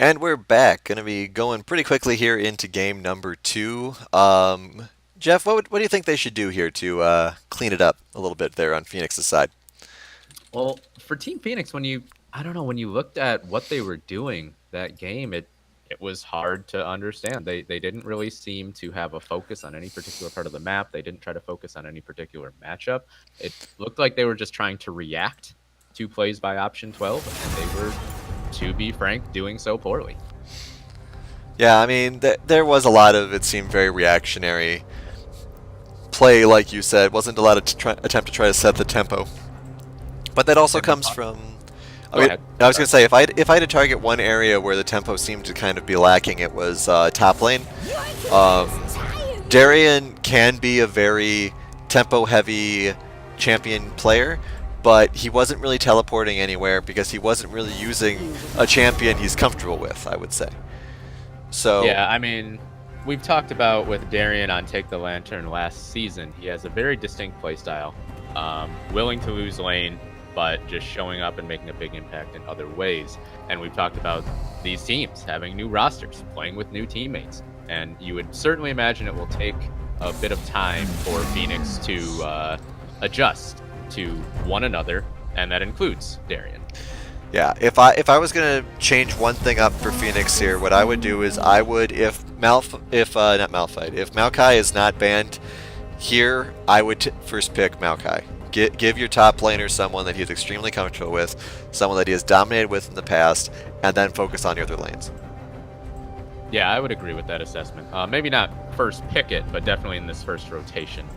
And we're back. Going to be going pretty quickly here into game number two. Jeff, what do you think they should do here to clean it up a little bit there on Phoenix's side? Well, for Team Phoenix, I don't know, when you looked at what they were doing that game, it was hard to understand. They didn't really seem to have a focus on any particular part of the map. They didn't try to focus on any particular matchup. It looked like they were just trying to react to plays by option 12, and they were, to be frank, doing so poorly. Yeah, I mean, there was a lot of, it seemed very reactionary play, like you said. Wasn't a lot of attempt to try to set the tempo. But that also And we comes talked. from. I Go mean, ahead. I was Sorry. gonna say if I had to target one area where the tempo seemed to kind of be lacking, it was top lane. Um, Darien can be a very tempo-heavy champion player, but he wasn't really teleporting anywhere because he wasn't really using a champion he's comfortable with, I would say. So, Yeah, I mean, we've talked about with Darian on Take the Lantern last season. He has a very distinct playstyle, willing to lose lane, but just showing up and making a big impact in other ways. And we've talked about these teams having new rosters, playing with new teammates. And you would certainly imagine it will take a bit of time for Phoenix to adjust to one another, and that includes Darian. yeah, if I was gonna change one thing up for Phoenix here, what I would do is I would if not Malphite, if Maokai is not banned here, I would first pick Maokai. Give your top laner someone that he's extremely comfortable with, someone that he has dominated with in the past, and then focus on the other lanes. Yeah, I would agree with that assessment. Maybe not first pick it, but definitely in this first rotation.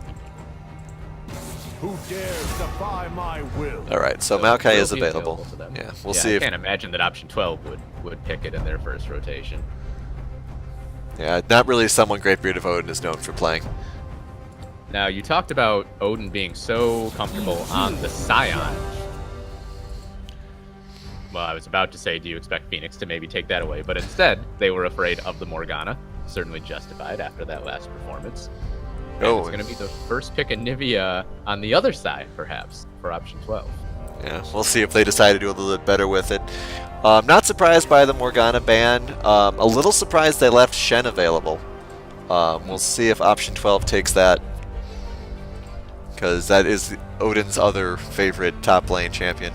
Who dares defy my will? All right, so So Maokai will is be available. to them. Yeah, we'll Yeah, see I if can't imagine that option 12 would pick it in their first rotation. yeah, not really someone Greatbeard of Odin is known for playing. Now, you talked about Odin being so comfortable on the Scion. Well, I was about to say, do you expect Phoenix to maybe take that away? But instead, they were afraid of the Morgana. Certainly justified after that last performance. And Oh, it's going to be the first pick of Nivea on the other side, perhaps, for option 12. yeah, we'll see if they decide to do a little bit better with it. Not surprised by the Morgana ban. A little surprised they left Shen available. We'll see if option 12 takes that, because that is Odin's other favorite top lane champion.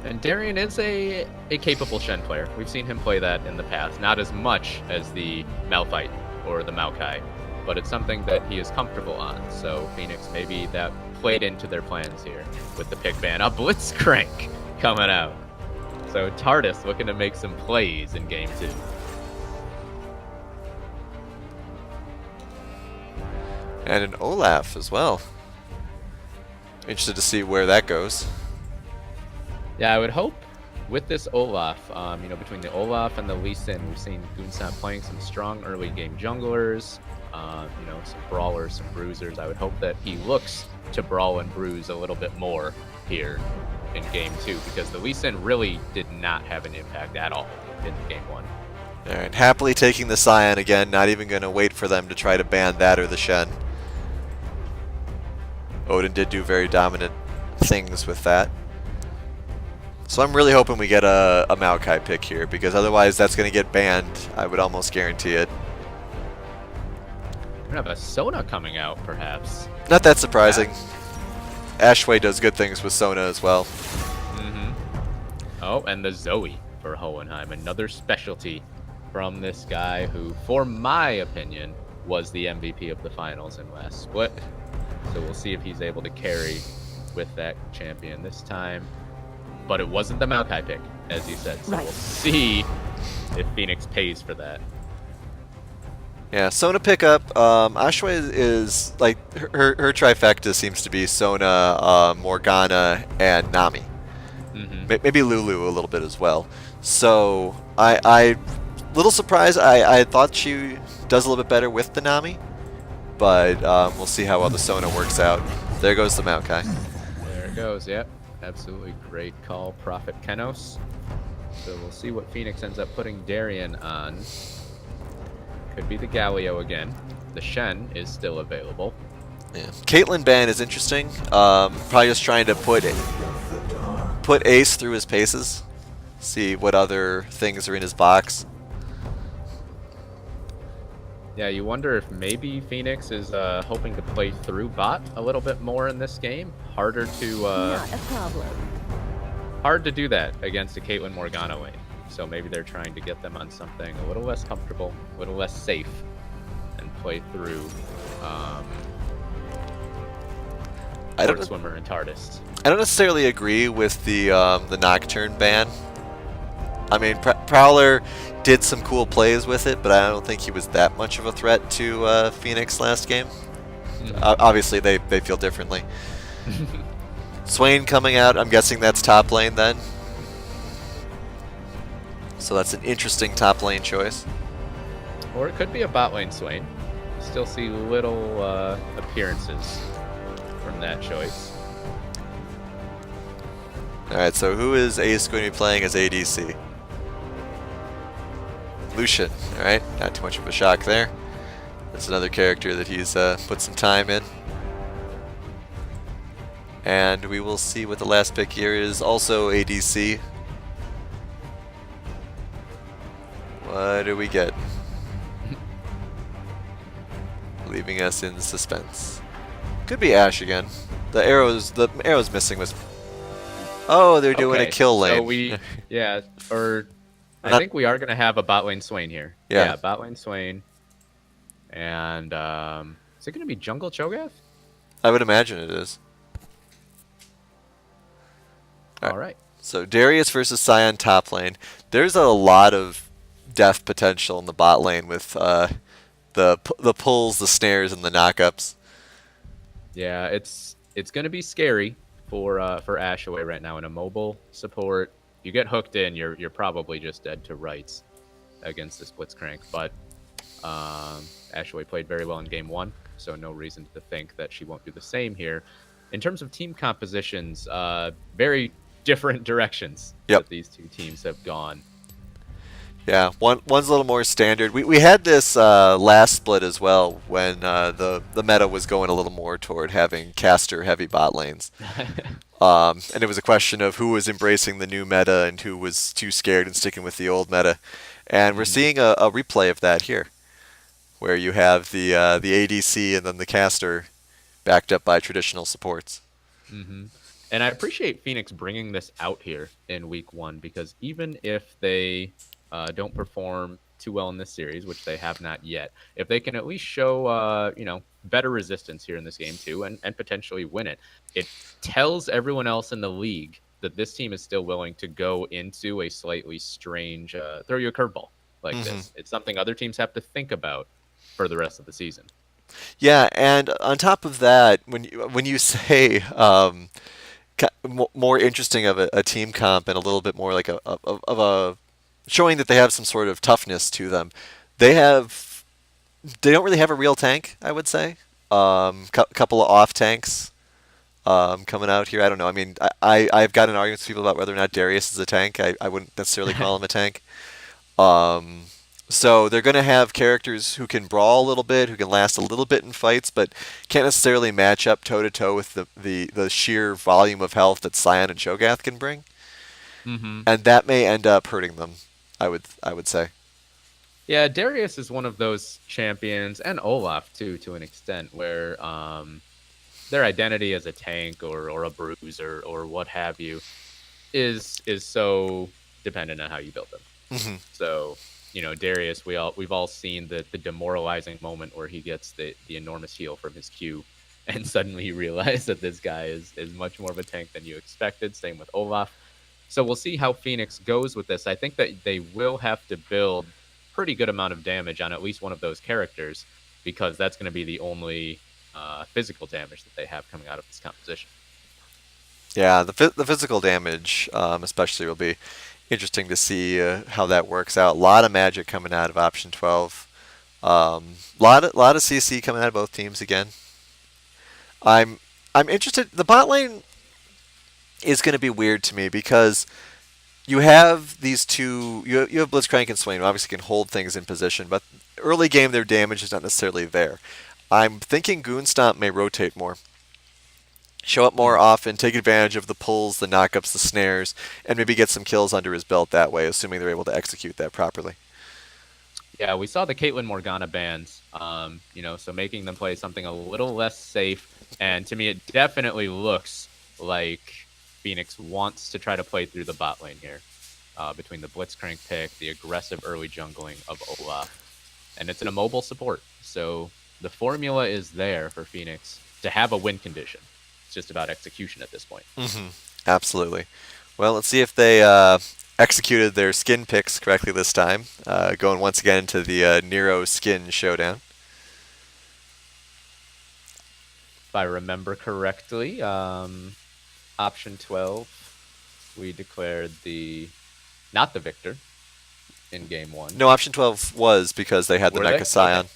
And Darian is a capable Shen player. We've seen him play that in the past. Not as much as the Malphite or the Maokai, but it's something that he is comfortable on. So Phoenix, maybe that played into their plans here with the pick ban. A Blitzcrank coming out. So TARDIS looking to make some plays in game 2. And an Olaf as well. Interested to see where that goes. Yeah, I would hope with this Olaf, between the Olaf and the Lee Sin, we've seen Goonsap playing some strong early game junglers, some brawlers, some bruisers. I would hope that he looks to brawl and bruise a little bit more here in game 2, because the Lee Sin really did not have an impact at all in game 1. Alright, happily taking the Scion again, not even going to wait for them to try to ban that or the Shen. Odin did do very dominant things with that. So I'm really hoping we get a Maokai pick here, because otherwise that's going to get banned. I would almost guarantee it. We're going to have a Sona coming out, perhaps. Not that surprising. Ashway does good things with Sona as well. Oh, and the Zoe for Hohenheim. Another specialty from this guy who, for my opinion, was the MVP of the finals in last split. So we'll see if he's able to carry with that champion this time. But it wasn't the Maokai pick, as you said. So Right. we'll see if Phoenix pays for that. Yeah, Sona pickup. Ashway is like her trifecta seems to be Sona, Morgana, and Nami. Maybe Lulu a little bit as well. So I little surprised. I thought she does a little bit better with the Nami, but we'll see how well the Sona works out. There goes the Maokai. There it goes, yep. Absolutely great call, Prophet Kenos. So we'll see what Phoenix ends up putting Darian on. Could be the Galio again. The Shen is still available. Yeah. Caitlyn ban is interesting. Probably just trying to put Ace through his paces. See what other things are in his box. Yeah, you wonder if maybe Phoenix is hoping to play through bot a little bit more in this game. Harder to Not a problem. hard to do that against a Caitlyn Morgana lane. So maybe they're trying to get them on something a little less comfortable, a little less safe, and play through Swimmer and TARDIS. I don't necessarily agree with the Nocturne ban. I mean, Prowler did some cool plays with it, but I don't think he was that much of a threat to Phoenix last game. Obviously, they feel differently. Swain coming out, I'm guessing that's top lane then. So that's an interesting top lane choice. Or it could be a bot lane Swain. Still see little appearances from that choice. Alright, so who is Ace going to be playing as ADC? Lucian, alright, not too much of a shock there. That's another character that he's put some time in. And we will see what the last pick here is, also ADC. What do we get? Leaving us in suspense. Could be Ashe again. The arrows missing was... Oh, they're doing a kill lane. So I think we are going to have a bot lane Swain here. Yeah, bot lane Swain. And is it going to be jungle Cho'Gath? I would imagine it is. All right. So Darius versus Sion top lane. There's a lot of death potential in the bot lane with the pulls, the snares, and the knockups. Yeah, it's going to be scary for Ashe away right now in a mobile support. You get hooked in, you're probably just dead to rights against this Blitzcrank. But Ashaway played very well in game 1, so no reason to think that she won't do the same here. In terms of team compositions, very different directions that these two teams have gone. Yeah, one's a little more standard. We had this last split as well when the meta was going a little more toward having caster heavy bot lanes. And it was a question of who was embracing the new meta and who was too scared and sticking with the old meta. And we're seeing a replay of that here, where you have the ADC and then the caster backed up by traditional supports. And I appreciate Phoenix bringing this out here in week 1, because even if they don't perform too well in this series, which they have not yet, if they can at least show better resistance here in this game too, and potentially win it, it tells everyone else in the league that this team is still willing to go into a slightly strange throw you a curveball like this. It's something other teams have to think about for the rest of the season. Yeah, and on top of that, when you say more interesting of a team comp and a little bit more like a showing that they have some sort of toughness to them, they don't really have a real tank, I would say. Couple of off tanks coming out here. I don't know. I mean, I've gotten arguments with people about whether or not Darius is a tank. I wouldn't necessarily call him a tank. So they're going to have characters who can brawl a little bit, who can last a little bit in fights, but can't necessarily match up toe-to-toe with the sheer volume of health that Sion and Cho'Gath can bring. And that may end up hurting them, I would say. Yeah, Darius is one of those champions, and Olaf too, to an extent, where their identity as a tank or a bruiser or what have you is so dependent on how you build them. So, Darius, we've all seen the demoralizing moment where he gets the enormous heal from his Q, and suddenly you realize that this guy is much more of a tank than you expected. Same with Olaf. So we'll see how Phoenix goes with this. I think that they will have to build pretty good amount of damage on at least one of those characters, because that's going to be the only physical damage that they have coming out of this composition. Yeah, the physical damage especially will be interesting to see how that works out. A lot of magic coming out of option 12. Lot of CC coming out of both teams again. I'm interested. The bot lane is going to be weird to me because you have these two. You have Blitzcrank and Swain, who obviously can hold things in position, but early game their damage is not necessarily there. I'm thinking Goonstomp may rotate more. show up more often, take advantage of the pulls, the knockups, the snares, and maybe get some kills under his belt that way, assuming they're able to execute that properly. Yeah, we saw the Caitlyn Morgana bans, so making them play something a little less safe. And to me, it definitely looks like Phoenix wants to try to play through the bot lane here, between the Blitzcrank pick, the aggressive early jungling of Olaf. And it's an immobile support. So the formula is there for Phoenix to have a win condition. It's just about execution at this point. Absolutely. Well, let's see if they executed their skin picks correctly this time. Going once again into the Nero skin showdown. If I remember correctly, option 12, we declared not the victor in game 1. No, option 12 was because they had the Mecha Scion.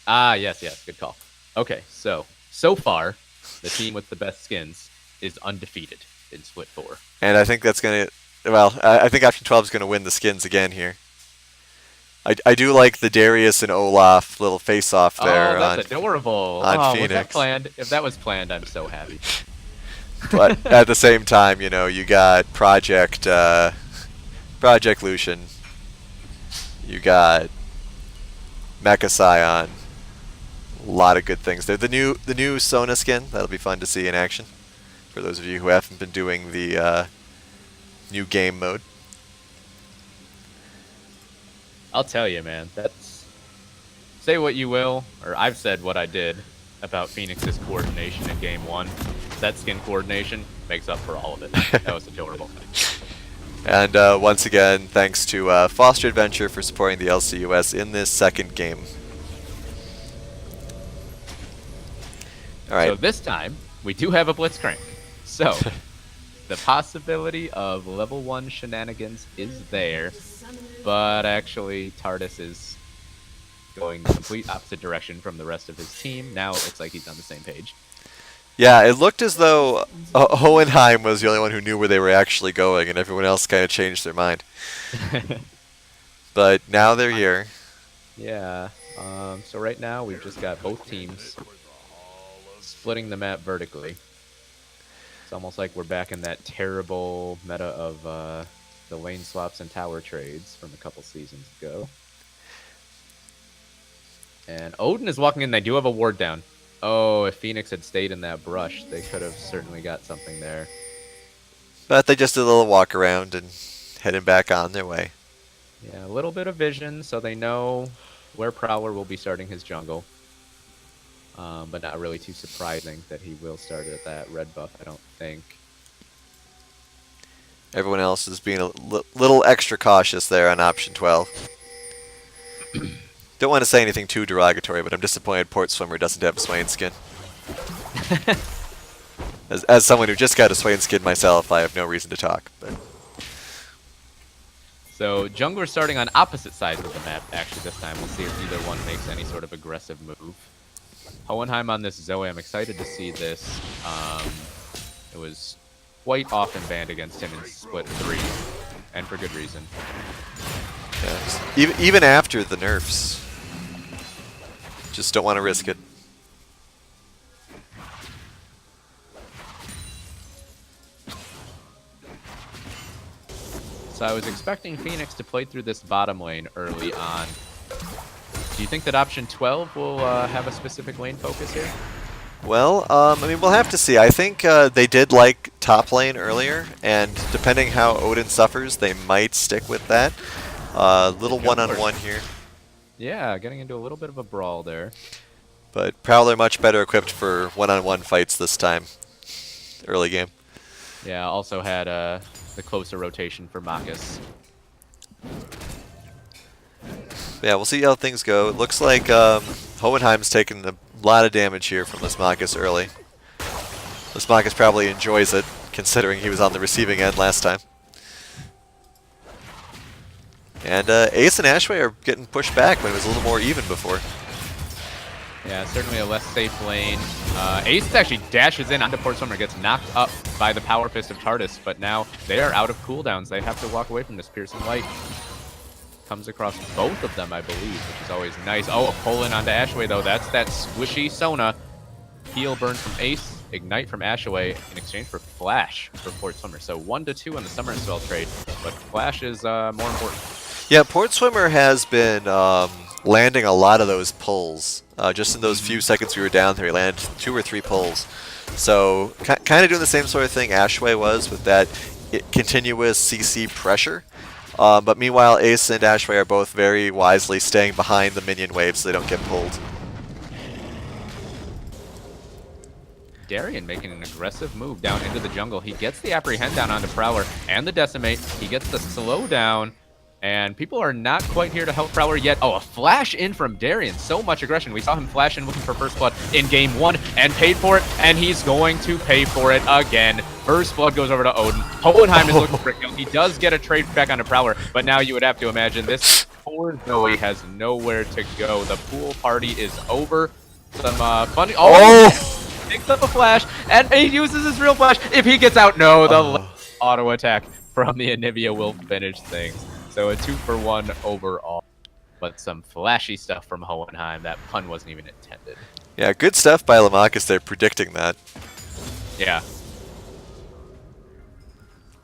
Okay. Yes, good call. Okay, so far, the team with the best skins is undefeated in Split 4. And I think that's going to, well, I think option 12 is going to win the skins again here. I do like the Darius and Olaf little face-off there. Oh, that's adorable. On Phoenix. Was that planned? If that was planned, I'm so happy. But at the same time, you got Project Lucian. You got Mecha Scion. A lot of good things there. The new Sona skin, that'll be fun to see in action. For those of you who haven't been doing the new game mode. I'll tell you, man, say what you will, or I've said what I did about Phoenix's coordination in game 1. That skin coordination makes up for all of it. That was adorable. And once again, thanks to Foster Adventure for supporting the LCUS in this second game. All right. So this time, we do have a Blitzcrank. So, the possibility of level 1 shenanigans is there, but actually, TARDIS is going the complete opposite direction from the rest of his team. Now it looks like he's on the same page. Yeah, it looked as though Hohenheim was the only one who knew where they were actually going, and everyone else kind of changed their mind. But now they're here. Yeah. So right now, we've just got both teams splitting the map vertically. It's almost like we're back in that terrible meta of the lane swaps and tower trades from a couple seasons ago. And Odin is walking in. They do have a ward down. Oh, if Phoenix had stayed in that brush, they could have certainly got something there. But they just did a little walk around and heading back on their way. Yeah, a little bit of vision, so they know where Prowler will be starting his jungle. But not really too surprising that he will start at that red buff, I don't think. Everyone else is being a little extra cautious there on option 12. Don't want to say anything too derogatory, but I'm disappointed Port Swimmer doesn't have a Swain skin. As someone who just got a Swain skin myself, I have no reason to talk. But so jungler starting on opposite sides of the map, actually, this time. We'll see if either one makes any sort of aggressive move. Hohenheim on this Zoe, I'm excited to see this. It was quite often banned against him in Split 3, and for good reason. Yeah, even after the nerfs. Just don't want to risk it. So I was expecting Phoenix to play through this bottom lane early on. Do you think that option 12 will have a specific lane focus here? Well, I mean, we'll have to see. I think they did like top lane earlier, and depending how Odin suffers, they might stick with that. Little one-on-one here. Yeah, getting into a little bit of a brawl there. But Prowler much better equipped for one-on-one fights this time. Early game. Yeah, also had the closer rotation for Marcus. Yeah, we'll see how things go. It looks like Hohenheim's taking a lot of damage here from Lismakis early. Lismakis probably enjoys it, considering he was on the receiving end last time. And Ace and Ashway are getting pushed back when it was a little more even before. Yeah, certainly a less safe lane. Ace actually dashes in onto Port Swimmer, gets knocked up by the Power Fist of TARDIS, but now they are out of cooldowns. They have to walk away from this piercing light. Comes across both of them, I believe, which is always nice. Oh, a pull in onto Ashway, though. That's that squishy Sona. Heal burn from Ace. Ignite from Ashaway in exchange for Flash for Port Swimmer. So 1-2 on the Summer Spell trade, but Flash is more important. Yeah, Port Swimmer has been landing a lot of those pulls. Just in those few seconds we were down there, he landed 2 or 3 pulls. So kind of doing the same sort of thing Ashaway was with that continuous CC pressure. But meanwhile, Ace and Ashaway are both very wisely staying behind the minion waves so they don't get pulled. Darien making an aggressive move down into the jungle. He gets the Apprehend down onto Prowler and the Decimate. He gets the slow down, and people are not quite here to help Prowler yet. Oh, a flash in from Darien. So much aggression. We saw him flash in looking for First Blood in game 1 and paid for it, and he's going to pay for it again. First Blood goes over to Odin. Hohenheim is looking for a kill. He does get a trade back onto Prowler, but now you would have to imagine this poor Zoe has nowhere to go. The pool party is over. Some funny... Oh! Picks up a flash, and he uses his real flash. If he gets out, no, the auto attack from the Anivia will finish things. So a 2-for-1 overall. But some flashy stuff from Hohenheim. That pun wasn't even intended. Yeah, good stuff by Lamachus there, predicting that. Yeah.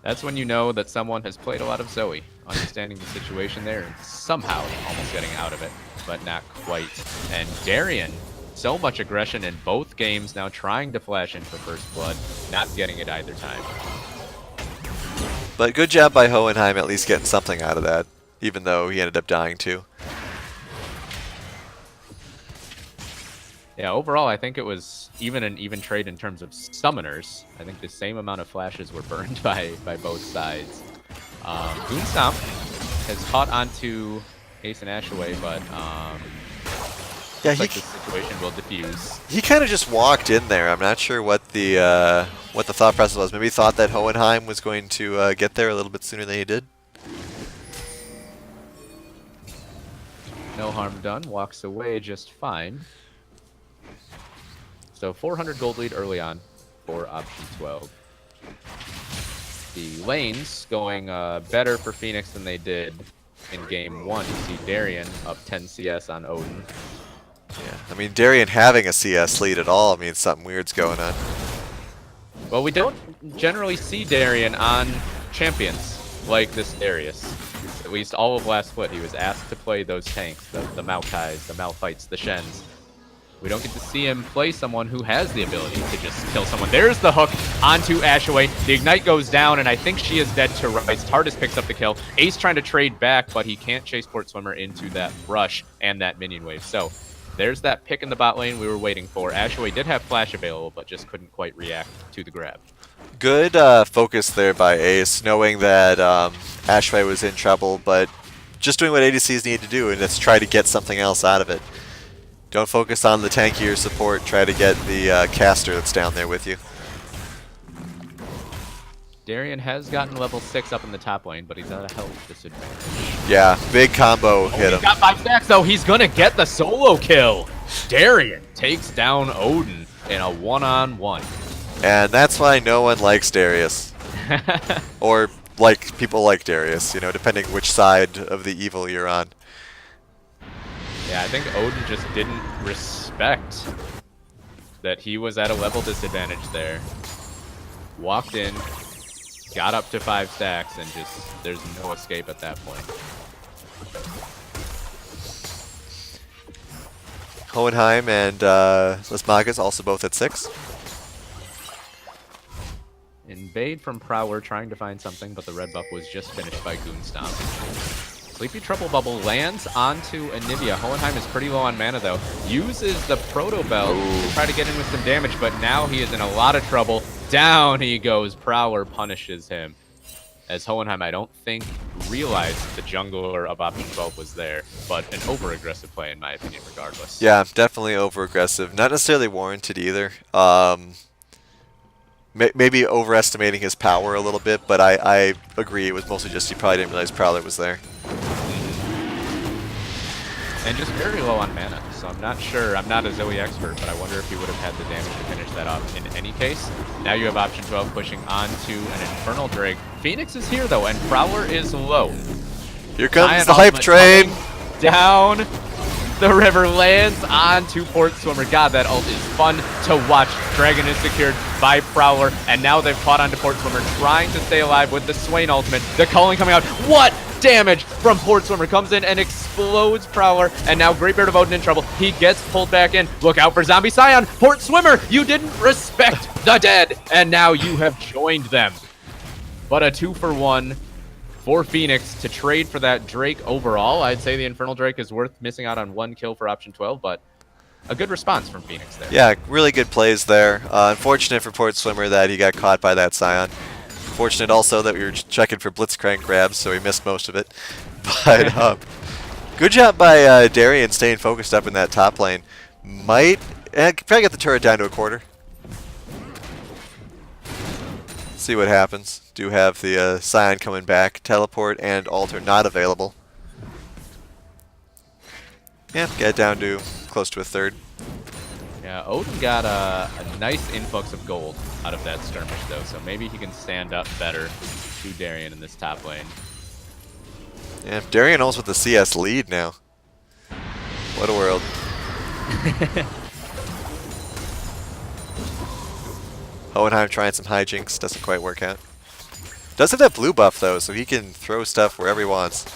That's when you know that someone has played a lot of Zoe, understanding the situation there, and somehow almost getting out of it, but not quite. And Darien, so much aggression in both games, now trying to flash in for First Blood, not getting it either time. But good job by Hohenheim at least getting something out of that, even though he ended up dying too. Yeah, overall I think it was an even trade in terms of summoners. I think the same amount of flashes were burned by both sides. Goonstomp has caught onto Ace and Ashaway, but yeah, like the situation will diffuse. He kind of just walked in there. I'm not sure what the thought process was. Maybe he thought that Hohenheim was going to get there a little bit sooner than he did. No harm done. Walks away just fine. So 400 gold lead early on for option 12. The lanes going better for Phoenix than they did in game 1. You see Darien up 10 CS on Odin. Yeah, I mean, Darien having a CS lead at all means something weird's going on. Well, we don't generally see Darien on champions like this Darius. At least all of last split, he was asked to play those tanks, the Maokais, the Malphites, the Shens. We don't get to see him play someone who has the ability to just kill someone. There's the hook onto Ashaway. The Ignite goes down, and I think she is dead to rights. TARDIS picks up the kill. Ace trying to trade back, but he can't chase Port Swimmer into that rush and that minion wave. So there's that pick in the bot lane we were waiting for. Ashaway did have flash available, but just couldn't quite react to the grab. Good focus there by Ace, knowing that Ashaway was in trouble, but just doing what ADCs need to do, and let's try to get something else out of it. Don't focus on the tankier support, try to get the caster that's down there with you. Darien has gotten level 6 up in the top lane, but he's at a health disadvantage. Yeah, big combo hit him. He's got 5 stacks, though. He's going to get the solo kill. Darien takes down Odin in a one-on-one. And that's why no one likes Darius. Or like people like Darius, you know, depending which side of the evil you're on. Yeah, I think Odin just didn't respect that he was at a level disadvantage there. Walked in, got up to 5 stacks, and just, there's no escape at that point. Hohenheim and Lasmagas also both at 6. Invade from Prowler trying to find something, but the red buff was just finished by Goonstomp. Sleepy Trouble Bubble lands onto Anivia. Hohenheim is pretty low on mana, though. Uses the Proto Bell to try to get in with some damage, but now he is in a lot of trouble. Down he goes. Prowler punishes him. As Hohenheim, I don't think, realized the jungler of option 12 was there, but an over-aggressive play, in my opinion, regardless. Yeah, definitely over-aggressive. Not necessarily warranted either. Maybe overestimating his power a little bit, but I agree it was mostly just he probably didn't realize Prowler was there. And just very low on mana, so I'm not sure. I'm not a Zoe expert, but I wonder if he would have had the damage to finish that off in any case. Now you have option 12 pushing onto an Infernal Drake. Phoenix is here, though, and Prowler is low. Here comes the hype train! Down. the river, lands onto Port Swimmer. God, that ult is fun to watch. Dragon is secured by Prowler, and now they've caught onto Port Swimmer, trying to stay alive with the Swain ultimate. The culling coming out. What damage from Port Swimmer comes in and explodes Prowler, and now Greatbeard of Odin in trouble. He gets pulled back in. Look out for Zombie Scion. Port Swimmer, you didn't respect the dead, and now you have joined them. But a 2-for-1 for Phoenix to trade for that Drake overall. I'd say the Infernal Drake is worth missing out on 1 kill for option 12, but a good response from Phoenix there. Yeah, really good plays there. Unfortunate for Port Swimmer that he got caught by that Scion. Fortunate also that we were checking for Blitzcrank grabs, so he missed most of it. But good job by Darian staying focused up in that top lane. Might probably get the turret down to a quarter. See what happens. Do have the Scion coming back. Teleport and Alter not available. Yeah, get down to close to a third. Yeah, Odin got a nice influx of gold out of that skirmish, though, so maybe he can stand up better to Darian in this top lane. Yeah, Darian almost with the CS lead now. What a world. Hohenheim trying some hijinks, doesn't quite work out. Does have that blue buff though, so he can throw stuff wherever he wants.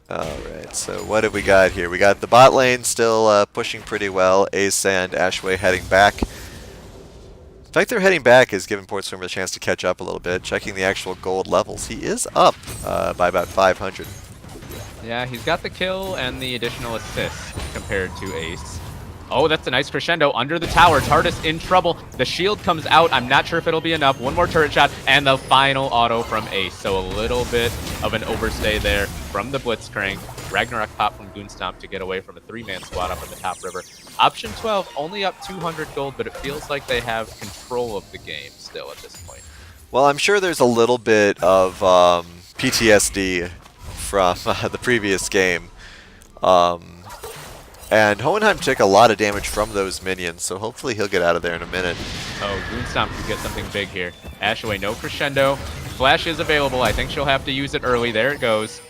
Alright, so what have we got here? We got the bot lane still pushing pretty well. Ace and Ashway heading back. The fact they're heading back is giving Port Swimmer a chance to catch up a little bit. Checking the actual gold levels. He is up by about 500. Yeah, he's got the kill and the additional assist compared to Ace. Oh, that's a nice crescendo under the tower. TARDIS in trouble. The shield comes out. I'm not sure if it'll be enough. One more turret shot, and the final auto from Ace. So a little bit of an overstay there from the Blitzcrank. Ragnarok pop from Goonstomp to get away from a 3-man squad up in the top river. Option 12, only up 200 gold, but it feels like they have control of the game still at this point. Well, I'm sure there's a little bit of PTSD from the previous game. And Hohenheim took a lot of damage from those minions, so hopefully he'll get out of there in a minute. Oh, Goonstomp could get something big here. Ashaway, no crescendo. Flash is available. I think she'll have to use it early. There it goes.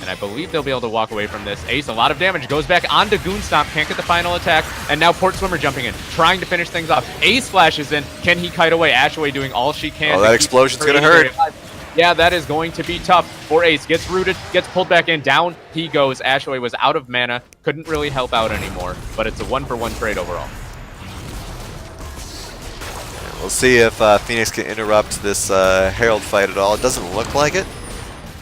And I believe they'll be able to walk away from this. Ace, a lot of damage. Goes back onto Goonstomp. Can't get the final attack. And now Port Swimmer jumping in, trying to finish things off. Ace flashes in. Can he kite away? Ashaway doing all she can. Oh, that explosion's going to hurt. Yeah, that is going to be tough for Ace. Gets rooted, gets pulled back in. Down he goes. Ashaway was out of mana. Couldn't really help out anymore. But it's a 1-for-1 trade overall. We'll see if Phoenix can interrupt this Herald fight at all. It doesn't look like it.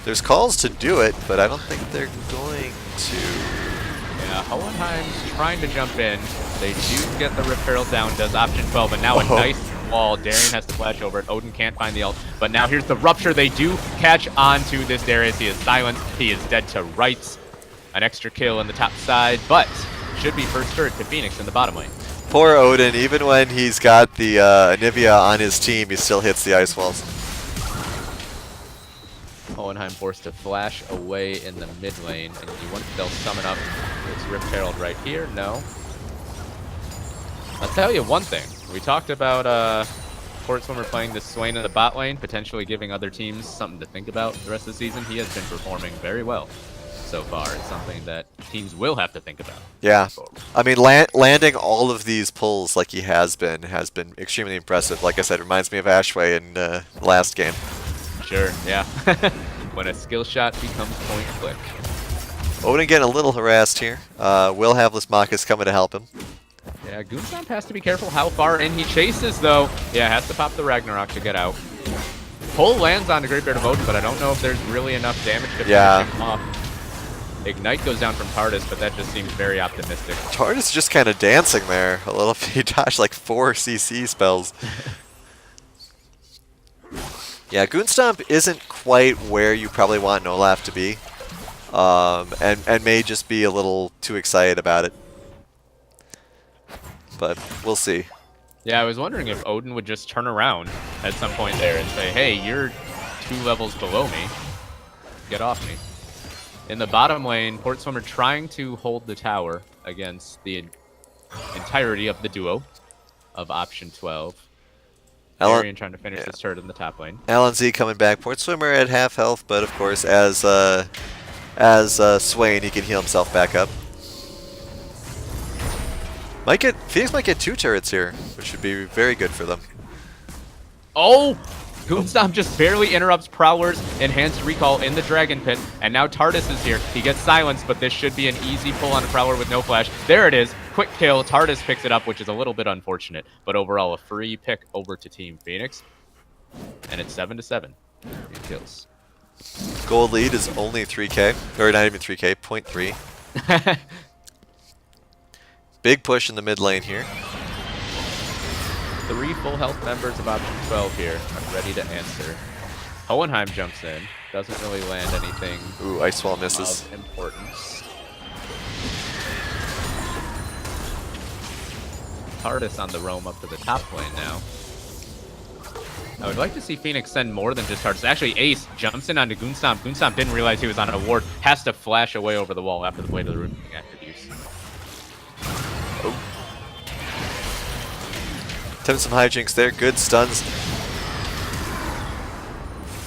There's calls to do it, but I don't think they're going to. Yeah, Hohenheim's trying to jump in. They do get the Rip Herald down, does option 12, and now a nice wall. Darian has to flash over it. Odin can't find the ult. But now here's the Rupture. They do catch onto this Darius. He is silenced. He is dead to rights. An extra kill in the top side, but should be first turret to Phoenix in the bottom lane. Poor Odin, even when he's got the Anivia on his team, he still hits the ice walls. Hohenheim forced to flash away in the mid lane, and you wonder if they'll summon up this Rip Herald right here. No. I'll tell you one thing. We talked about Port Swimmer playing this Swain in the bot lane, potentially giving other teams something to think about the rest of the season. He has been performing very well so far. It's something that teams will have to think about. Yeah, I mean, landing all of these pulls like he has been extremely impressive. Like I said, reminds me of Ashway in the last game. Sure, yeah. When a skill shot becomes point click. Odin getting a little harassed here. Will have Lismakis coming to help him. Yeah, Goonstomp has to be careful how far in he chases, though. Yeah, has to pop the Ragnarok to get out. Pull lands on the Greatbeard of Odin, but I don't know if there's really enough damage to finish him off. Ignite goes down from TARDIS, but that just seems very optimistic. TARDIS is just kind of dancing there a little. He dodged like 4 CC spells. Yeah, Goonstomp isn't quite where you probably want an Olaf to be, and may just be a little too excited about it. But we'll see. Yeah, I was wondering if Odin would just turn around at some point there and say, hey, you're 2 levels below me. Get off me. In the bottom lane, Port Swimmer trying to hold the tower against the entirety of the duo of option 12. Darian trying to finish this turret in the top lane. LNZ coming back. Port Swimmer at half health, but of course, as as Swain, he can heal himself back up. Phoenix might get 2 turrets here, which would be very good for them. Oh! Goonstomp just barely interrupts Prowler's enhanced recall in the Dragon Pit, and now Tardis is here. He gets silenced, but this should be an easy pull on Prowler with no flash. There it is. Quick kill. Tardis picks it up, which is a little bit unfortunate, but overall a free pick over to Team Phoenix. And it's 7-7. 3 kills. Gold lead is only 3k, or not even 3k, 0.3. Big push in the mid lane here. 3 full health members of Option 12 here are ready to answer. Hohenheim jumps in. Doesn't really land anything Ooh, Ice Wall misses. of importance. Tardis on the roam up to the top lane now. I would like to see Phoenix send more than just Tardis. Actually, Ace jumps in onto Goonstomp. Goonstomp didn't realize he was on a ward. Has to flash away over the wall after the Blade of the Root being active use. Oh. Attempting some hijinks there. Good stuns.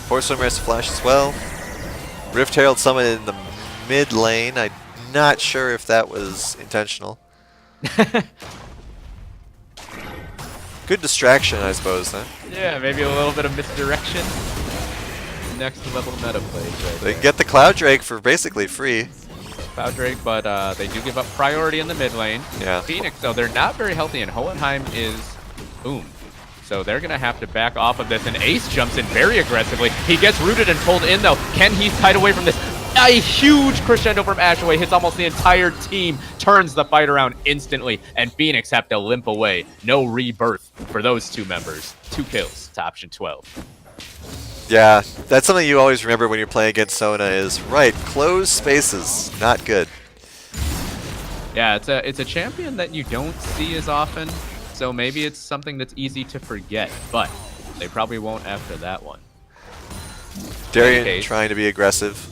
Force Swimmer has to flash as well. Rift Herald summon in the mid lane. I'm not sure if that was intentional. Good distraction, I suppose, then. Yeah, maybe a little bit of misdirection. Next level meta plays right They there. can get the Cloud Drake for basically free. Cloud Drake, but they do give up priority in the mid lane. Yeah. Phoenix, though, they're not very healthy, and Hohenheim is boom. So they're going to have to back off of this, and Ace jumps in very aggressively. He gets rooted and pulled in, though. Can he tide away from this? A huge crescendo from Ashaway hits almost the entire team, turns the fight around instantly, and Phoenix have to limp away. No rebirth for those 2 members. 2 kills to Option 12. Yeah, that's something you always remember when you're playing against Sona is, right, closed spaces, not good. Yeah, it's a champion that you don't see as often, so maybe it's something that's easy to forget, but they probably won't after that one. Darian trying to be aggressive.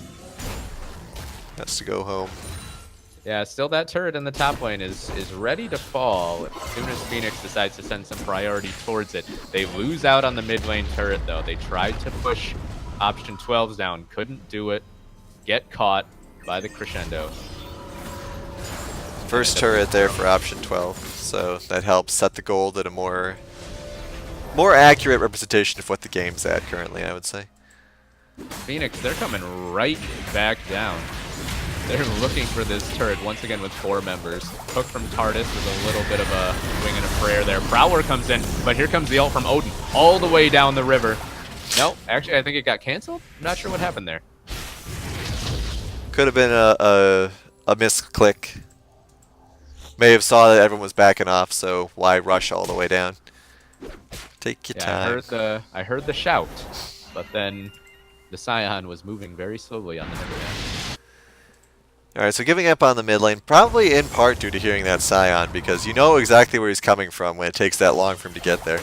Has to go home. Yeah, still that turret in the top lane is ready to fall as soon as Phoenix decides to send some priority towards it. They lose out on the mid lane turret, though. They tried to push Option 12's down, couldn't do it. Get caught by the crescendo. First turret there for Option 12, so that helps set the gold at a more accurate representation of what the game's at currently, I would say. Phoenix, they're coming right back down. They're looking for this turret once again with 4 members. Hook from Tardis with a little bit of a wing and a prayer there. Prowler comes in, but here comes the ult from Odin all the way down the river. No, actually, I think it got canceled. I'm not sure what happened there. Could have been a misclick. May have saw that everyone was backing off, so why rush all the way down? Take your time. I heard the shout, but then the Scion was moving very slowly on the river end. Alright, so giving up on the mid lane, probably in part due to hearing that Scion, because you know exactly where he's coming from when it takes that long for him to get there.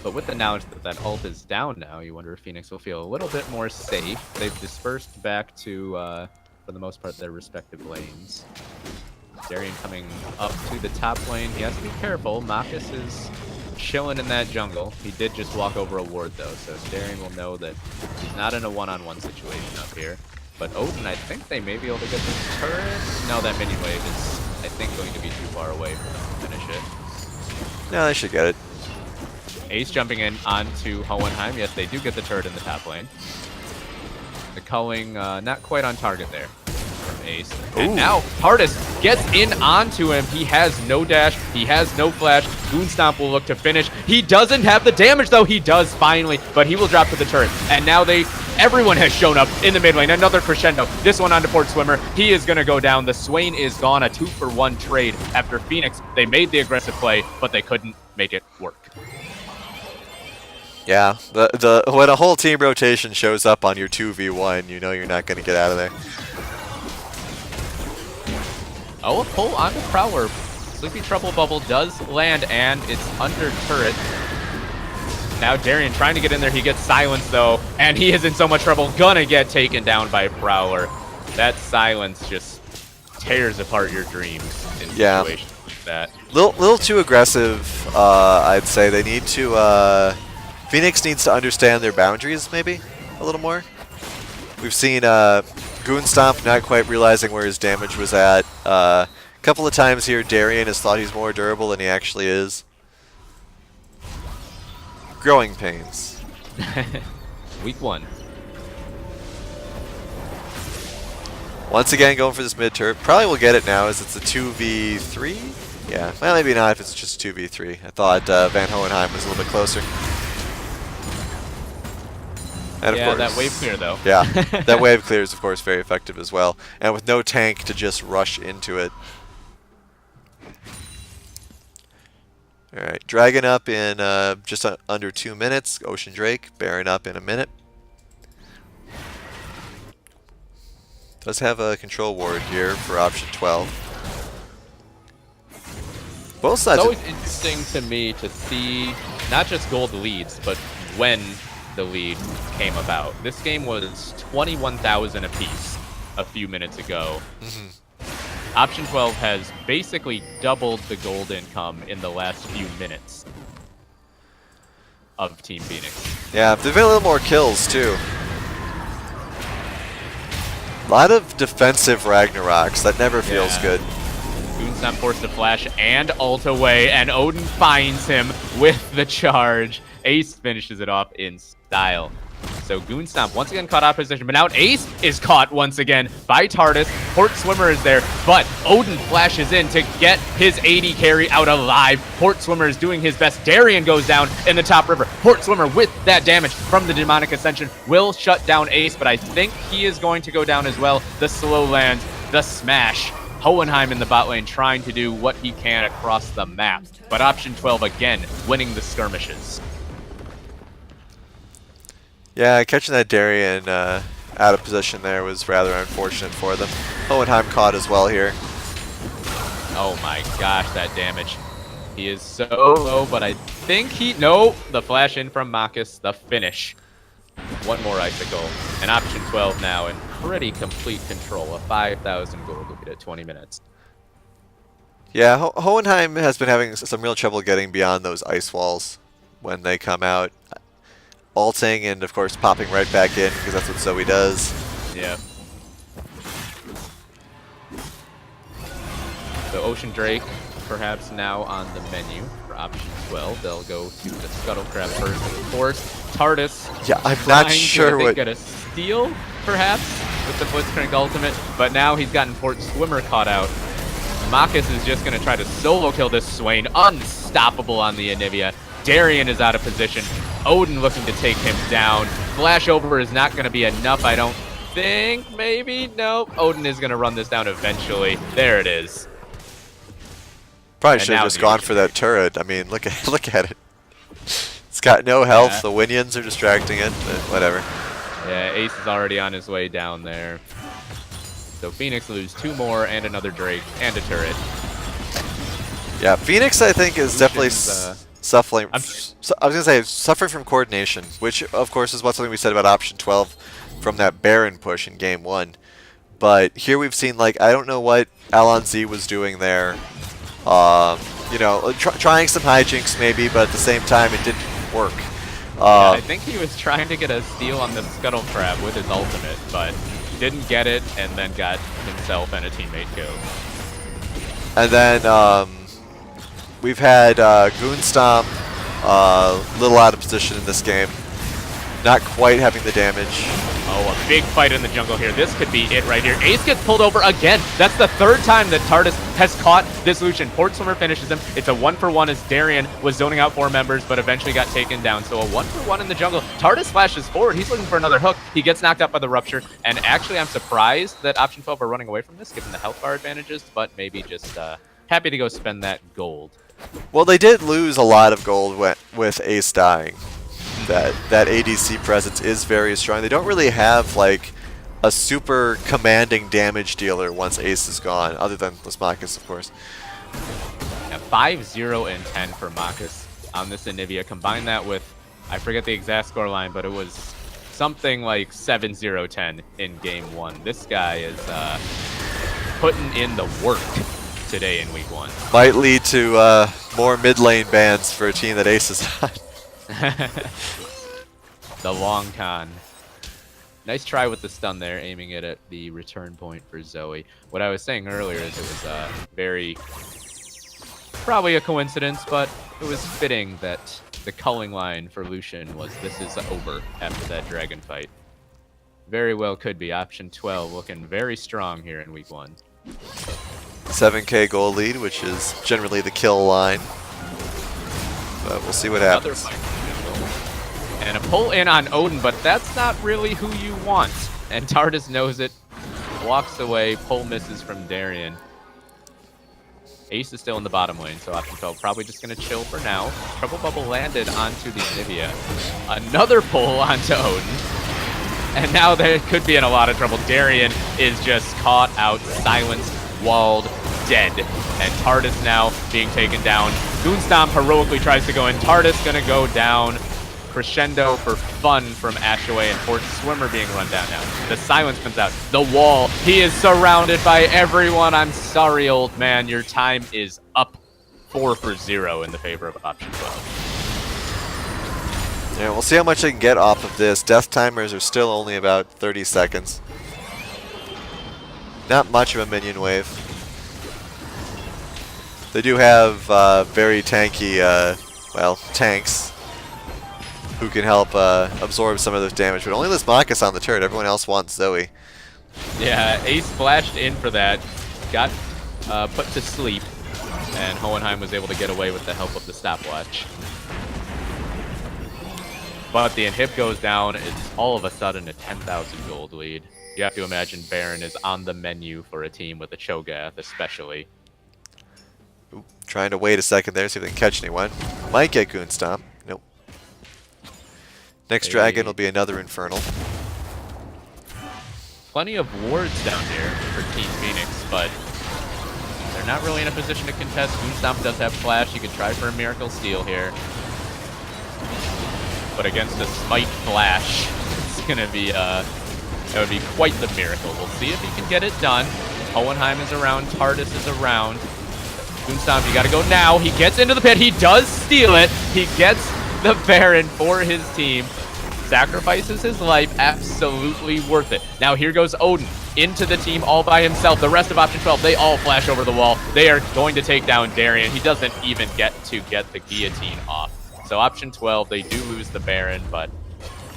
But with the knowledge that that ult is down now, you wonder if Phoenix will feel a little bit more safe. They've dispersed back to, for the most part, their respective lanes. Darian coming up to the top lane. He has to be careful. Marcus is chilling in that jungle. He did just walk over a ward, though, so Darian will know that he's not in a one-on-one situation up here. But Odin, I think they may be able to get this turret. No, that minion wave is, I think, going to be too far away for them to finish it. No, they should get it. Ace jumping in onto Hohenheim. Yes, they do get the turret in the top lane. The culling not quite on target there from Ace. And now Tardis gets in onto him. He has no dash. He has no flash. Goonstomp will look to finish. He doesn't have the damage, though. He does finally, but he will drop to the turret. And now everyone has shown up in the mid lane. Another crescendo. This one onto Port Swimmer. He is going to go down. The Swain is gone. A 2-for-1 trade after Phoenix. They made the aggressive play, but they couldn't make it work. Yeah, when a whole team rotation shows up on your 2v1, you know you're not going to get out of there. Oh, a pull onto Prowler. Sleepy Trouble Bubble does land, and it's under turret. Now Darian trying to get in there. He gets silenced, though, and he is in so much trouble. Gonna get taken down by Prowler. That silence just tears apart your dreams in situations like that. Little too aggressive, I'd say. They need to... Phoenix needs to understand their boundaries, maybe, a little more. We've seen Goon Stomp not quite realizing where his damage was at. A couple of times here, Darien has thought he's more durable than he actually is. Growing pains. Week 1. Once again, going for this mid turret. Probably will get it now as it's a 2v3? Yeah, well, maybe not if it's just 2v3. I thought Van Hohenheim was a little bit closer. And yeah, of course, that wave clear, though. Yeah, that wave clear is, of course, very effective as well. And with no tank to just rush into it. Alright, Dragon up in just under 2 minutes. Ocean Drake, Baron up in a minute. Does have a control ward here for option 12. Both sides. It's always interesting to me to see not just gold leads, but when the lead came about. This game was 21,000 apiece a few minutes ago. Option 12 has basically doubled the gold income in the last few minutes of Team Phoenix. Yeah, they've been a little more kills too. A lot of defensive Ragnaroks. That never feels good. Goon's not forced to flash and ult away, and Odin finds him with the charge. Ace finishes it off in style. So Goonstomp once again caught out of position, but now Ace is caught once again by TARDIS. Port Swimmer is there, but Odin flashes in to get his AD carry out alive. Port Swimmer is doing his best. Darien goes down in the top river. Port Swimmer with that damage from the Demonic Ascension will shut down Ace, but I think he is going to go down as well. The slow land, the smash. Hohenheim in the bot lane trying to do what he can across the map, but option 12 again winning the skirmishes. Yeah, catching that Darien out of position there was rather unfortunate for them. Hohenheim caught as well here. Oh my gosh, that damage. He is so low, but I think he... No! The flash in from Marcus, the finish. One more Icicle. And option 12 now in pretty complete control. A 5,000 gold lead at 20 minutes. Yeah, Hohenheim has been having some real trouble getting beyond those ice walls when they come out. Ulting and, of course, popping right back in because that's what Zoe does. Yeah. So Ocean Drake perhaps now on the menu for option 12. They'll go to the Scuttle Crab first, of course. TARDIS. Yeah, I'm not sure what... get a steal, perhaps, with the Blitzcrank ultimate, but now he's gotten Port Swimmer caught out. Marcus is just going to try to solo kill this Swain. Unstoppable on the Anivia. Darien is out of position. Odin looking to take him down. Flash over is not going to be enough, I don't think. Maybe? Nope. Odin is going to run this down eventually. There it is. Probably should have just gone for that turret. I mean, look at it. It's got no health. Yeah. The Winions are distracting it, but whatever. Yeah, Ace is already on his way down there. So Phoenix lose 2 more and another Drake and a turret. Yeah, Phoenix I think is definitely suffering. I was gonna say suffering from coordination, which of course is what something we said about option 12 from that Baron push in game 1. But here we've seen, like, I don't know what Alon Z was doing there. You know, trying some hijinks maybe, but at the same time it didn't work. Yeah, I think he was trying to get a steal on the Scuttle Crab with his ultimate, but didn't get it, and then got himself and a teammate killed. And then we've had Goonstomp a little out of position in this game. Not quite having the damage. Oh, a big fight in the jungle here. This could be it right here. Ace gets pulled over again. That's the 3rd time that TARDIS has caught this Lucian. Port Swimmer finishes him. It's a 1-for-1 as Darien was zoning out 4 members, but eventually got taken down. So a 1-for-1 in the jungle. TARDIS flashes forward. He's looking for another hook. He gets knocked out by the Rupture. And actually, I'm surprised that option 12 are running away from this, given the health bar advantages, but maybe just happy to go spend that gold. Well, they did lose a lot of gold with Ace dying. That ADC presence is very strong. They don't really have like a super commanding damage dealer once Ace is gone, other than Lasmakis, of course. Yeah, 5-0 and 10 for Marcus on this Anivia. Combine that with, I forget the exact score line, but it was something like 7-0-10 in game 1. This guy is putting in the work today in week 1. Might lead to more mid lane bans for a team that Ace is on. The long con. Nice try with the stun there, aiming it at the return point for Zoe. What I was saying earlier is it was very... probably a coincidence, but it was fitting that the culling line for Lucian was "this is over" after that dragon fight. Very well could be. Option 12 looking very strong here in week 1. 7k gold lead, which is generally the kill line. But we'll see what happens. And a pull in on Odin, but that's not really who you want. And Tardis knows it. Walks away. Pull misses from Darien. Ace is still in the bottom lane, so option 12 probably just going to chill for now. Trouble Bubble landed onto the Anivia. Another pull onto Odin. And now they could be in a lot of trouble. Darien is just caught out, silenced, walled, dead. And Tardis now being taken down. Goonstomp heroically tries to go in. Tardis going to go down. Crescendo for fun from Ashaway, and Fort Swimmer being run down now. The silence comes out. The wall. He is surrounded by everyone. I'm sorry, old man. Your time is up. 4 for 0 in the favor of option 12. Yeah, we'll see how much I can get off of this. Death timers are still only about 30 seconds. Not much of a minion wave. They do have very tanky, well, tanks who can help absorb some of this damage, but only this Marcus on the turret. Everyone else wants Zoe. Yeah, Ace flashed in for that, got put to sleep, and Hohenheim was able to get away with the help of the stopwatch. But the inhib goes down. It's all of a sudden a 10,000 gold lead. You have to imagine Baron is on the menu for a team with a Cho'Gath, especially. Ooh, trying to wait a second there, see if they can catch anyone. Might get Goonstomp. Nope. Next dragon will be another Infernal. Plenty of wards down here for Team Phoenix, but they're not really in a position to contest. Goonstomp does have flash. You could try for a Miracle Steal here. But against a Smite Flash, it's going to be, that would be quite the miracle. We'll see if he can get it done. Hohenheim is around. Tardis is around. Goonstomp, you got to go now. He gets into the pit. He does steal it. He gets the Baron for his team. Sacrifices his life. Absolutely worth it. Now here goes Odin into the team all by himself. The rest of option 12, they all flash over the wall. They are going to take down Darien. He doesn't even get to get the guillotine off. So option 12, they do lose the Baron, but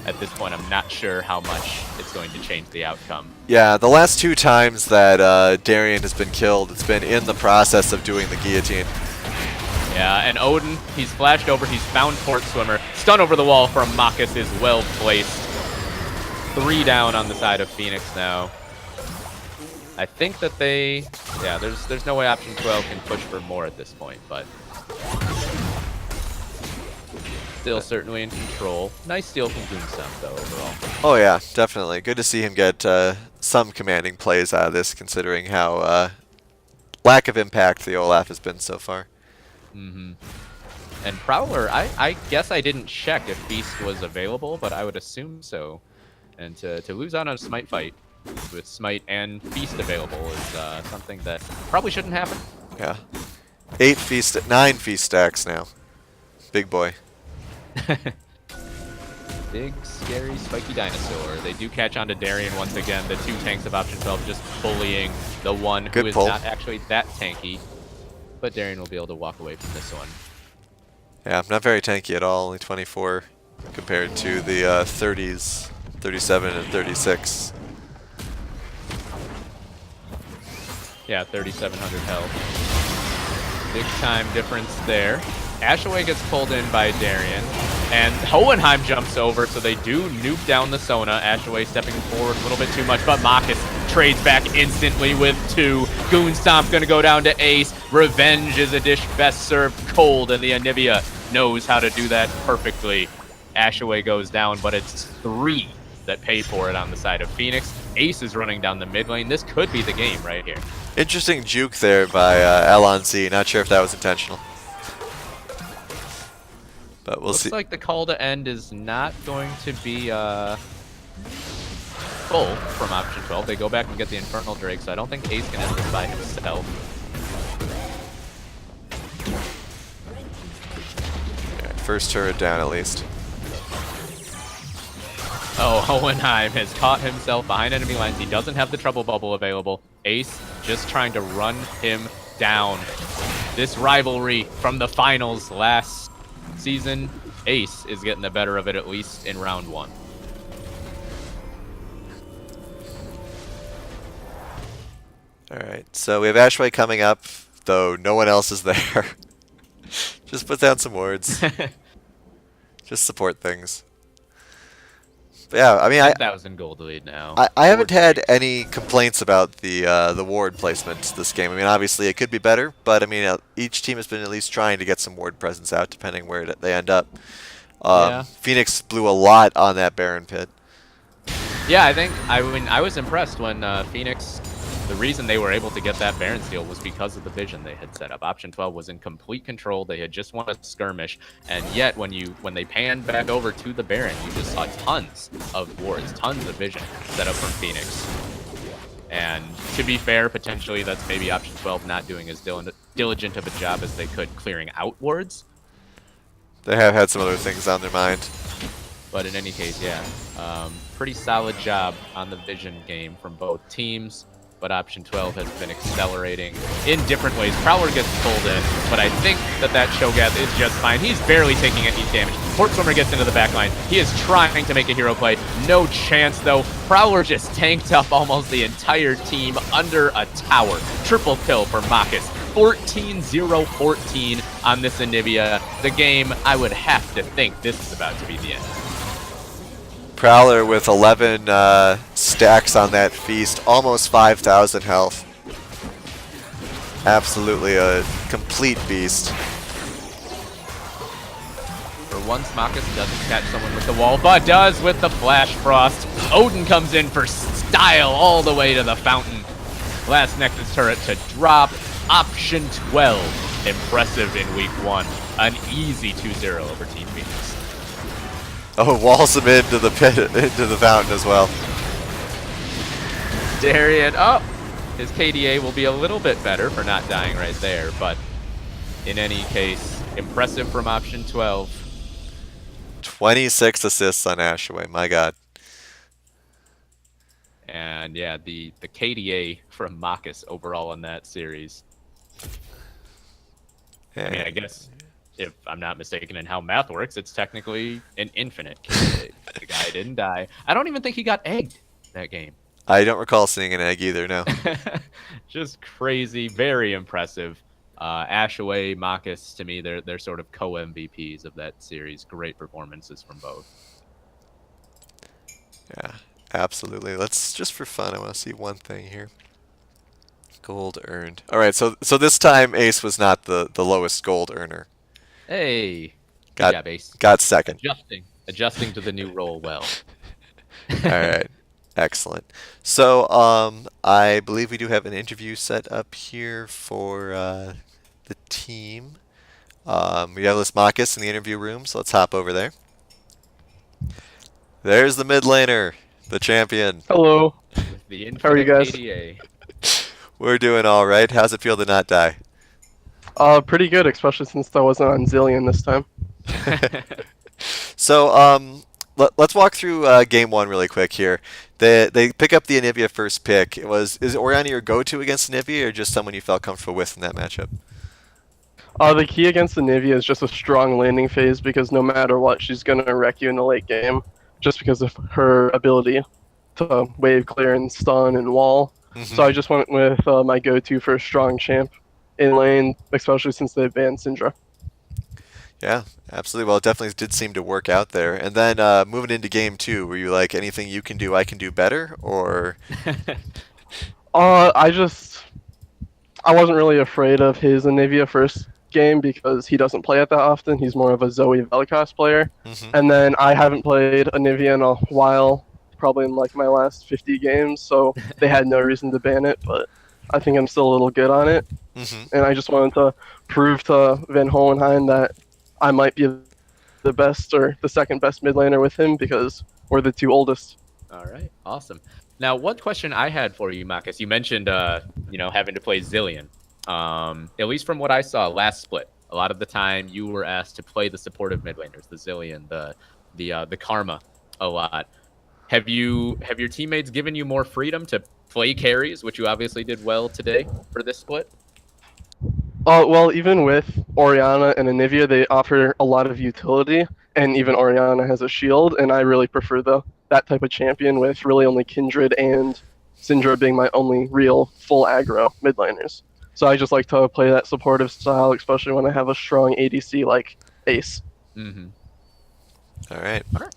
at this point, I'm not sure how much it's going to change the outcome. Yeah, the last 2 times that Darien has been killed, it's been in the process of doing the guillotine. Yeah, and Odin, he's flashed over, he's found Port Swimmer. Stun over the wall from Makis is well placed. 3 down on the side of Phoenix now. I think that they... yeah, there's no way option 12 can push for more at this point, but... still certainly in control. Nice steal from Goonstomp, though, overall. Oh yeah, definitely. Good to see him get some commanding plays out of this, considering how lack of impact the Olaf has been so far. Mm-hmm. And Prowler, I guess I didn't check if Beast was available, but I would assume so. And to lose on a Smite fight with Smite and Feast available is something that probably shouldn't happen. Yeah. 9 feast stacks now. Big boy. Big, scary, spiky dinosaur. They do catch on to Darien once again. The 2 tanks of option 12 just bullying the one who is not actually that tanky. But Darien will be able to walk away from this one. Yeah, not very tanky at all. Only 24 compared to the 30s, 37 and 36. Yeah, 3,700 health. Big time difference there. Ashaway gets pulled in by Darien, and Hohenheim jumps over, so they do nuke down the Sona. Ashaway stepping forward a little bit too much, but Makis trades back instantly with 2. Goonstomp gonna go down to Ace. Revenge is a dish best served cold, and the Anivia knows how to do that perfectly. Ashaway goes down, but it's 3 that pay for it on the side of Phoenix. Ace is running down the mid lane. This could be the game right here. Interesting juke there by LNC. Not sure if that was intentional. But we'll see. Looks like the call to end is not going to be full from option 12. They go back and get the Infernal Drake, so I don't think Ace can end this by himself. Okay, first turret down at least. Oh, Hohenheim has caught himself behind enemy lines. He doesn't have the trouble bubble available. Ace just trying to run him down. This rivalry from the finals last season, Ace is getting the better of it, at least in round 1. Alright, so we have Ashway coming up, though no one else is there. Just put down some wards. Just support things. But yeah, I mean, 10,000 gold lead now. I haven't had any complaints about the ward placement this game. I mean, obviously it could be better, but I mean, each team has been at least trying to get some ward presence out, depending where they end up. Yeah. Phoenix blew a lot on that Baron pit. Yeah, I was impressed when Phoenix. The reason they were able to get that Baron steal was because of the vision they had set up. Option 12 was in complete control. They had just won a skirmish, and yet when they panned back over to the Baron, you just saw tons of wards, tons of vision set up from Phoenix. And to be fair, potentially that's maybe Option 12 not doing as diligent of a job as they could clearing out wards. They have had some other things on their mind. But in any case, yeah, pretty solid job on the vision game from both teams. But Option 12 has been accelerating in different ways. Prowler gets pulled in, but I think that Shogath is just fine. He's barely taking any damage. Port Swimmer gets into the back line. He is trying to make a hero play. No chance, though. Prowler just tanked up almost the entire team under a tower. Triple kill for Makis. 14-0-14 on this Anivia. The game, I would have to think this is about to be the end. Prowler with 11 stacks on that feast, almost 5,000 health. Absolutely a complete beast. For once, Makis doesn't catch someone with the wall, but does with the Flash Frost. Odin comes in for style all the way to the fountain. Last Nexus turret to drop. Option 12. Impressive in week 1. An easy 2-0 over Team Phoenix. Oh, walls him into the pit, into the fountain as well. Darian, his KDA will be a little bit better for not dying right there, but in any case, impressive from Option 12. 26 assists on Ashaway, my god. And yeah, the KDA from Makis overall in that series. Yeah. I mean, I guess if I'm not mistaken in how math works, it's technically an infinite KDA. The guy didn't die. I don't even think he got egged that game. I don't recall seeing an egg either, no. Just crazy, very impressive. Ashaway, Makis, to me, they're sort of co-MVPs of that series. Great performances from both. Yeah, absolutely. Let's, just for fun, I want to see one thing here. Gold earned. Alright, so this time Ace was not the lowest gold earner. Hey, good job, Ace. Got second. Adjusting to the new role well. Alright, excellent. So, I believe we do have an interview set up here for the team. We have Makis in the interview room, so let's hop over there. There's the mid laner, the champion. Hello. The How are you guys? KDA. We're doing all right. How's it feel to not die? Pretty good, especially since I wasn't on Zillion this time. So, let's walk through game 1 really quick here. They pick up the Anivia first pick. Is Orianna your go-to against Anivia, or just someone you felt comfortable with in that matchup? The key against Anivia is just a strong landing phase, because no matter what, she's going to wreck you in the late game, just because of her ability to wave clear and stun and wall. So I just went with my go-to for a strong champ in lane, especially since they banned Syndra. Yeah, absolutely. Well, it definitely did seem to work out there. And then moving into game 2, were you like, anything you can do, I can do better, or? I wasn't really afraid of his Anivia first game because he doesn't play it that often. He's more of a Zoe Velikos player. And then I haven't played Anivia in a while, probably in like my last 50 games, so they had no reason to ban it, but I think I'm still a little good on it. And I just wanted to prove to Van Hohenheim that I might be the best or the second best mid laner with him, because we're the 2 oldest. All right, awesome. Now, one question I had for you, Makis, you mentioned having to play Zillion. At least from what I saw last split, a lot of the time you were asked to play the supportive mid laners, the Zillion, the Karma, a lot. Have your teammates given you more freedom to play carries, which you obviously did well today for this split? Well, even with Oriana and Anivia, they offer a lot of utility, and even Oriana has a shield, and I really prefer that type of champion with really only Kindred and Syndra being my only real full aggro mid laners. So I just like to play that supportive style, especially when I have a strong ADC like Ace. Mm-hmm. All right. All right.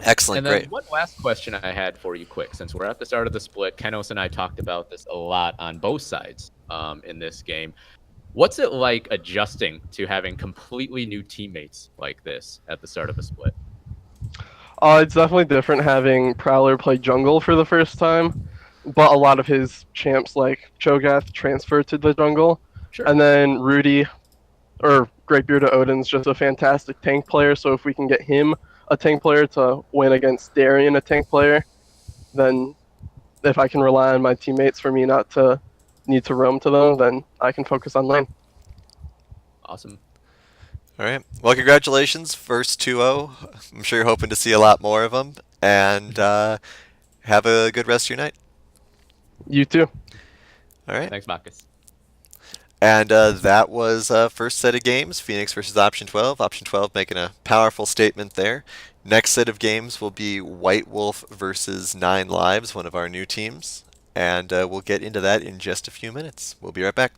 Excellent. And then Great. one last question I had for you, quick, since we're at the start of the split. Kenos and I talked about this a lot on both sides in this game. What's it like adjusting to having completely new teammates like this at the start of a split? It's definitely different having Prowler play jungle for the first time, but a lot of his champs like Cho'Gath transfer to the jungle, Sure. and then Rudy or Greatbeard of Odin's just a fantastic tank player. So if we can get him a tank player to win against Darian, a tank player, then if I can rely on my teammates for me not to need to roam to them, then I can focus on lane. Awesome. All right. Well, congratulations, first 2-0. I'm sure you're hoping to see a lot more of them, and have a good rest of your night. You too. All right. Thanks, Marcus. And that was first set of games, Phoenix versus Option 12. Option 12 making a powerful statement there. Next set of games will be White Wolf versus 9 Lives, one of our new teams. And we'll get into that in just a few minutes. We'll be right back.